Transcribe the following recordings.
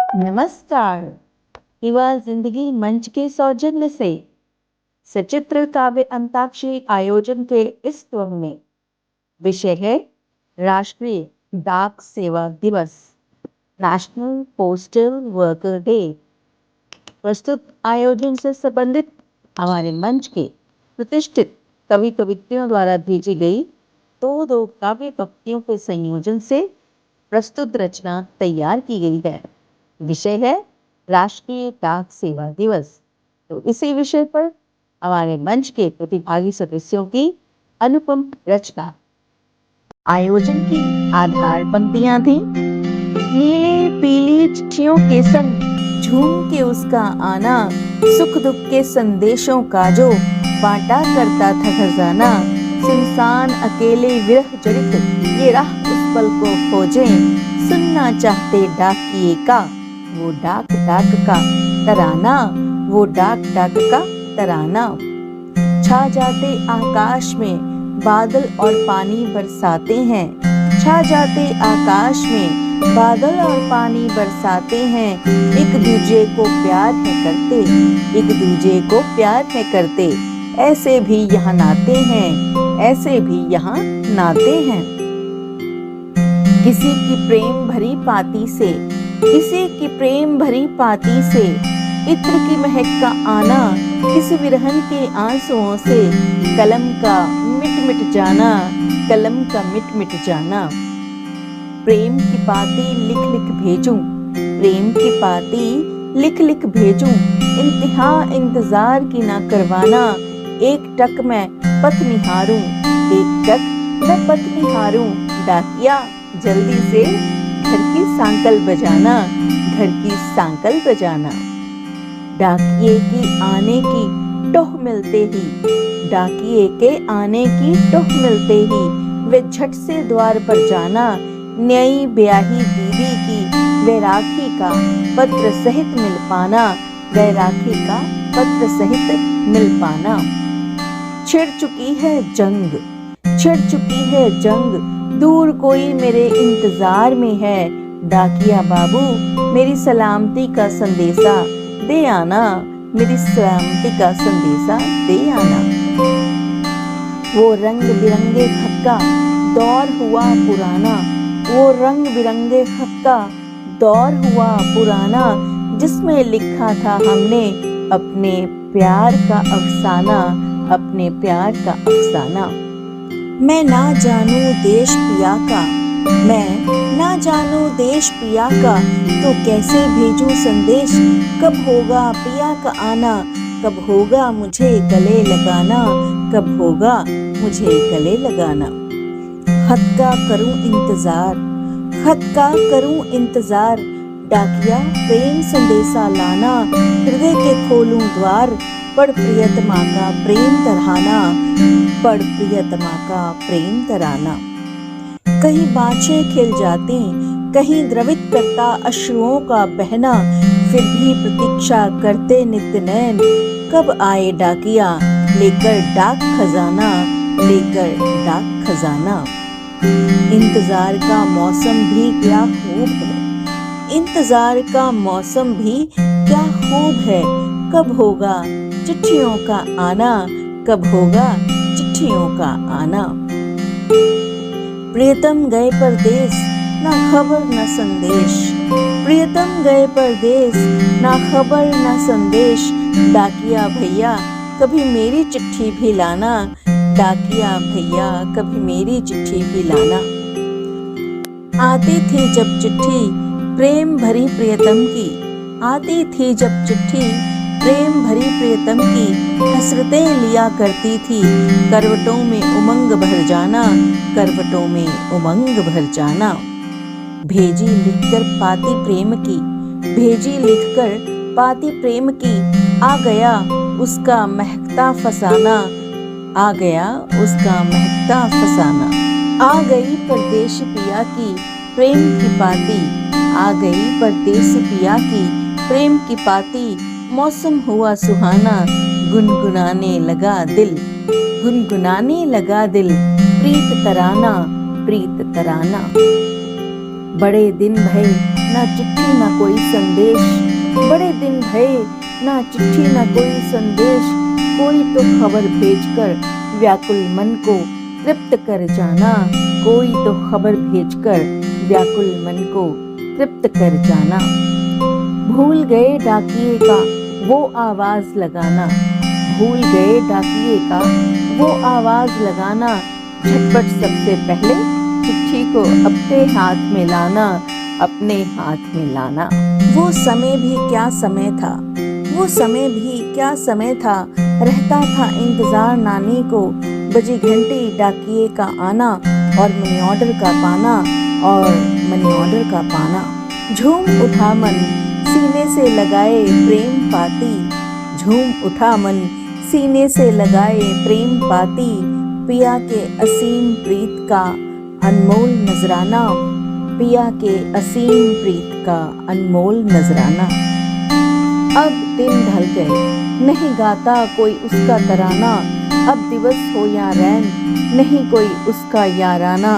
नमस्कार। युवा जिंदगी मंच के सौजन्य से सचित्र काव्य अंताक्षरी आयोजन के इस क्रम में विषय है राष्ट्रीय डाक सेवा दिवस, नेशनल पोस्टल वर्कर डे। प्रस्तुत आयोजन से संबंधित हमारे मंच के प्रतिष्ठित कवि कवित्रियों द्वारा भेजी गई दो काव्य पंक्तियों के संयोजन से प्रस्तुत रचना तैयार की गई है। विषय है राष्ट्रीय डाक सेवा दिवस। तो इसी विषय पर हमारे मंच के प्रतिभागी सदस्यों की अनुपम रचना। आयोजन की आधार पंक्तियां थी। नीली पीली चिट्ठियों के संग झूम के उसका आना, सुख दुख के संदेशों का जो बांटा करता था खजाना। सुनसान अकेले विरह जड़ित ये राह उस पल को खोजे, सुनना चाहते डाकिए का वो डाक डाक का तराना, वो डाक डाक का तराना। छा जाते आकाश में बादल और पानी बरसाते हैं, छा जाते आकाश में बादल और पानी बरसाते हैं। एक दूजे को प्यार है करते, एक दूजे को प्यार है करते, ऐसे भी यहाँ नाते हैं, ऐसे भी यहाँ नाते हैं। किसी की प्रेम भरी पाती से, किसी की प्रेम भरी पाती से इत्र की महक का आना, किसी विरहन के आंसुओं से कलम का मिट मिट जाना, कलम का मिट मिट जाना। प्रेम की पाती लिख लिख भेजूं, प्रेम की पाती लिख लिख भेजूं, इंतहा इंतजार की ना करवाना। एक टक मैं पथ निहारूं, एक टक मैं पथ निहारूं, डाकिया जल्दी से घर की सांकल बजाना, घर की सांकल बजाना। डाकिये की आने की टोह मिलते ही, डाकिये के आने की टोह मिलते ही वे झट से द्वार पर जाना। नई ब्याही दीदी की वैराखी का पत्र सहित मिल पाना, वैराखी का पत्र सहित मिल पाना। छिड़ चुकी है जंग, छिड़ चुकी है जंग, दूर कोई मेरे इंतजार में है। डाकिया बाबू मेरी सलामती का संदेशा दे आना, मेरी सलामती का संदेशा दे आना। वो रंग बिरंगे खत का दौर हुआ पुराना, वो रंग बिरंगे खत का दौर हुआ पुराना, जिसमें लिखा था हमने अपने प्यार का अफसाना, अपने प्यार का अफसाना। मैं ना जानूं देश पिया का, मैं ना जानूं देश पिया का, तो कैसे भेजूं संदेश। कब होगा पिया का आना, कब होगा मुझे गले लगाना, कब होगा मुझे गले लगाना। खत का करूं इंतजार, खत का करूं इंतजार, डाकिया प्रेम संदेशा लाना। हृदय के खोलूं द्वार, पढ़ प्रियतमा का प्रेम तराना, पढ़ प्रियतमा का प्रेम तराना। कहीं बाँछें खिल जाती, कहीं द्रवित करता अश्रुओं का बहना, फिर भी प्रतीक्षा करते नित्य नैन, कब आए डाकिया लेकर डाक खजाना, लेकर डाक खजाना। इंतजार का मौसम भी क्या खूब है, इंतजार का मौसम भी क्या खूब है। कब होगा चिट्ठियों का आना, कब होगा चिट्ठियों का आना। प्रियतम गए परदेस ना खबर ना संदेश, प्रियतम गए परदेस ना खबर ना संदेश। डाकिया भैया कभी मेरी चिट्ठी भी लाना, डाकिया भैया कभी मेरी चिट्ठी भी लाना। आती थी जब चिट्ठी प्रेम भरी प्रियतम की, आती थी जब चिट्ठी प्रेम भरी प्रियतम की, हसरतें लिया करती थी करवटों में उमंग भर जाना, करवटों में उमंग भर जाना। भेजी लिखकर पाती प्रेम की, भेजी लिखकर पाती प्रेम की, आ गया उसका महकता फसाना, आ गया उसका महकता फसाना। आ गई परदेश पिया की प्रेम की पाती, आ गई परदेश पिया की प्रेम की पाती। मौसम हुआ सुहाना, गुनगुनाने लगा दिल, गुनगुनाने लगा दिल, प्रीत तराना, प्रीत तराना। बड़े दिन भये ना चिट्ठी ना कोई संदेश, बड़े दिन भये ना चिट्ठी ना कोई संदेश, कोई तो खबर भेजकर व्याकुल मन को तृप्त कर जाना, कोई तो खबर भेजकर व्याकुल मन को तृप्त कर जाना। भूल गए डाकिये का वो आवाज लगाना, भूल गए डाकिये का वो आवाज लगाना, झटपट सबसे पहले चिट्ठी को अपने हाथ में लाना, अपने हाथ में लाना। वो समय भी क्या समय था, वो समय भी क्या समय था, रहता था इंतजार नानी को, बजी घंटी डाकिये का आना और मनी ऑर्डर का पाना, और मनी ऑर्डर का पाना। झूम उठा मन सीने से लगाए प्रेम पाती, झूम उठा मन सीने से लगाए प्रेम पाती, पिया के असीम प्रीत का अनमोल नजराना, पिया के असीम प्रीत का अनमोल नजराना। अब दिन ढल गए नहीं गाता कोई उसका तराना, अब दिवस हो या रैन नहीं कोई उसका याराना,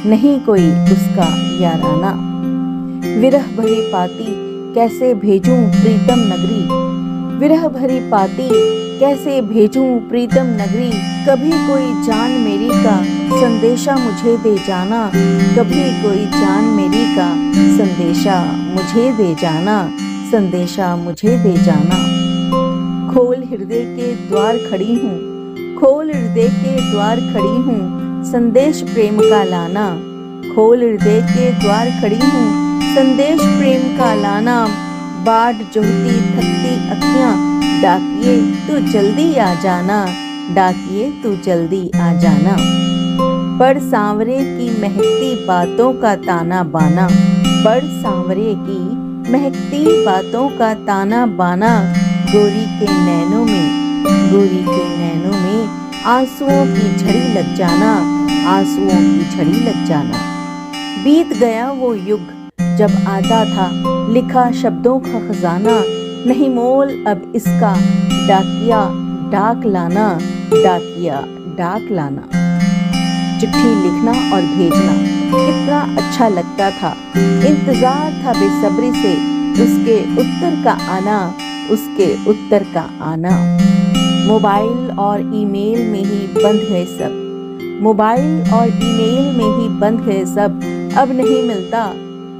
नहीं कोई उसका याराना। विरह भरी पाती कैसे भेजूं प्रीतम नगरी, विरह भरी पाती कैसे भेजूं प्रीतम नगरी, कभी कोई जान मेरी का संदेशा मुझे दे जाना, कभी कोई जान मेरी का संदेशा मुझे दे जाना, संदेशा मुझे दे जाना। खोल हृदय के द्वार खड़ी हूँ, खोल हृदय के द्वार खड़ी हूँ, संदेश प्रेम का लाना, खोल हृदय के द्वार खड़ी हूँ, संदेश प्रेम का लाना। बाट जोहती थकती अखियाँ डाकिये तू जल्दी आ जाना, डाकिये तू जल्दी आ जाना। पढ़ सांवरे की महकती बातों का ताना बाना, पढ़ सांवरे की महकती बातों का ताना बाना, गोरी के नैनों में, गोरी के नैनों में आंसुओं की झड़ी लग जाना, आंसुओं की झड़ी लग जाना। बीत गया वो युग जब आता था लिखा शब्दों का खजाना, नहीं मोल अब इसका डाकिया डाक लाना, डाकिया डाक लाना। चिट्ठी लिखना और भेजना कितना अच्छा लगता था, इंतजार था बेसब्री से उसके उत्तर का आना, उसके उत्तर का आना। मोबाइल और ईमेल में ही बंद है सब, मोबाइल और ईमेल में ही बंद है सब, अब नहीं मिलता,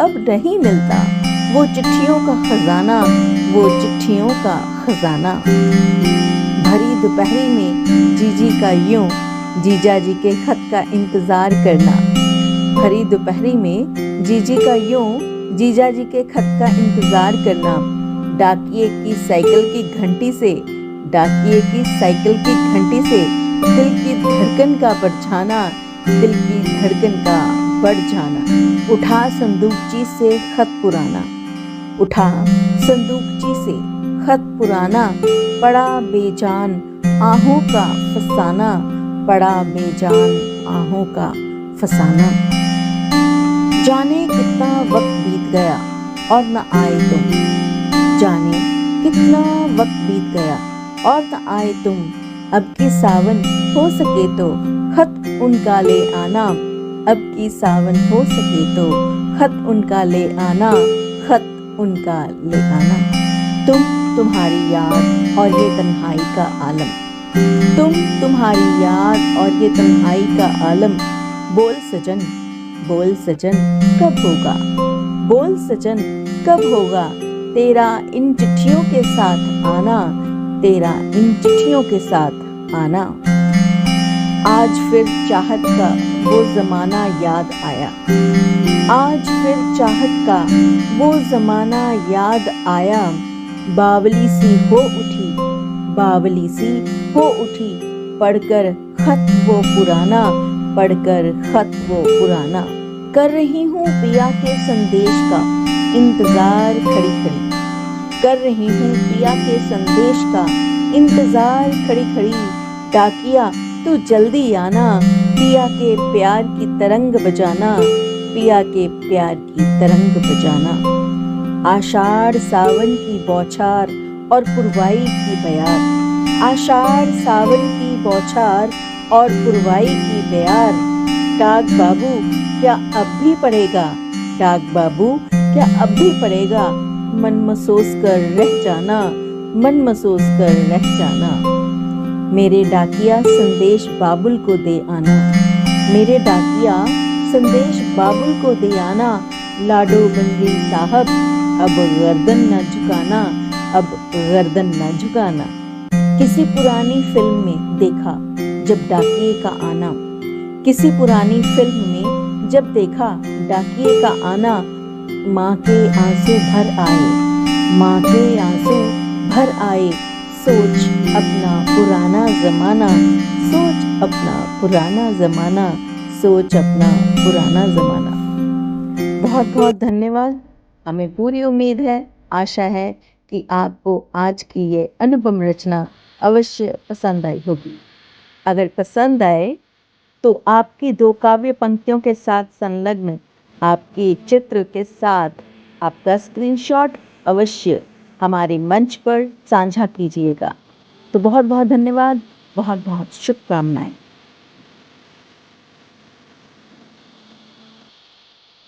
अब नहीं मिलता वो चिट्ठियों का खजाना, वो चिट्ठियों का खजाना। भरी दोपहरी में जीजी का यूं जीजा जी के खत का इंतजार करना, भरी दोपहरी में जीजी का यूं जीजा जी के खत का इंतजार करना। डाकिये की साइकिल की घंटी से, डाकिये की साइकिल की घंटी से दिल की धड़कन का बढ़ जाना, दिल की धड़कन का बढ़ जाना। उठा संदूकची से खत पुराना, उठा संदूकची से खत पुराना, पड़ा बेजान आहों का फसाना, पड़ा बेजान आहों का फसाना। जाने कितना वक्त बीत गया और न आए तुम, जाने कितना वक्त बीत गया और न आए तुम, अब की सावन हो सके तो खत उनका ले आना, अब की सावन हो सके तो खत उनका ले आना, खत उनका ले आना। तुम तुम्हारी याद और ये तन्हाई का आलम, तुम तुम्हारी याद और ये तन्हाई का आलम। बोल सजन, बोल सजन कब होगा, बोल सजन कब होगा, तेरा इन चिट्ठियों के साथ आना, तेरा इन चिट्ठियों के साथ आना। आज फिर चाहत का वो जमाना याद आया, आज फिर चाहत का वो जमाना याद आया। बावली सी हो उठी, बावली सी हो उठी, पढ़कर खत वो पुराना, पढ़कर खत वो पुराना। कर रही हूँ पिया के संदेश का इंतजार खड़ी खड़ी, कर रही हूँ पिया के संदेश का इंतजार खड़ी खड़ी। डाकिया तू जल्दी आना, पिया के प्यार की तरंग बजाना, पिया के प्यार की तरंग बजाना। आषाढ़ सावन की बौछार और पुरवाई की बयार, आषाढ़ सावन की बौछार और पुरवाई की बयार। डाक बाबू क्या अब भी पढ़ेगा, डाक बाबू क्या अब भी पड़ेगा मन मसोस कर रह जाना, मन मसोस कर रह जाना। मेरे डाकिया संदेश बाबुल को दे आना, मेरे डाकिया संदेश बाबुल को दे आना। लाडो बंदी साहब अब गर्दन न झुकाना, अब गर्दन न झुकाना। किसी पुरानी फिल्म में देखा जब डाकिए का आना, किसी पुरानी फिल्म में जब देखा डाकिए का आना। माँ के आंसू भर आए, माँ के आंसू भर आए। सोच अपना पुराना जमाना, सोच अपना पुराना जमाना, सोच अपना पुराना जमाना। बहुत बहुत धन्यवाद। हमें पूरी उम्मीद है, आशा है कि आपको आज की ये अनुपम रचना अवश्य पसंद आई होगी। अगर पसंद आए तो आपकी 2 काव्य पंक्तियों के साथ संलग्न आपके चित्र के साथ आपका स्क्रीनशॉट अवश्य हमारे मंच पर साझा कीजिएगा। तो बहुत बहुत धन्यवाद, बहुत बहुत शुभकामनाएं।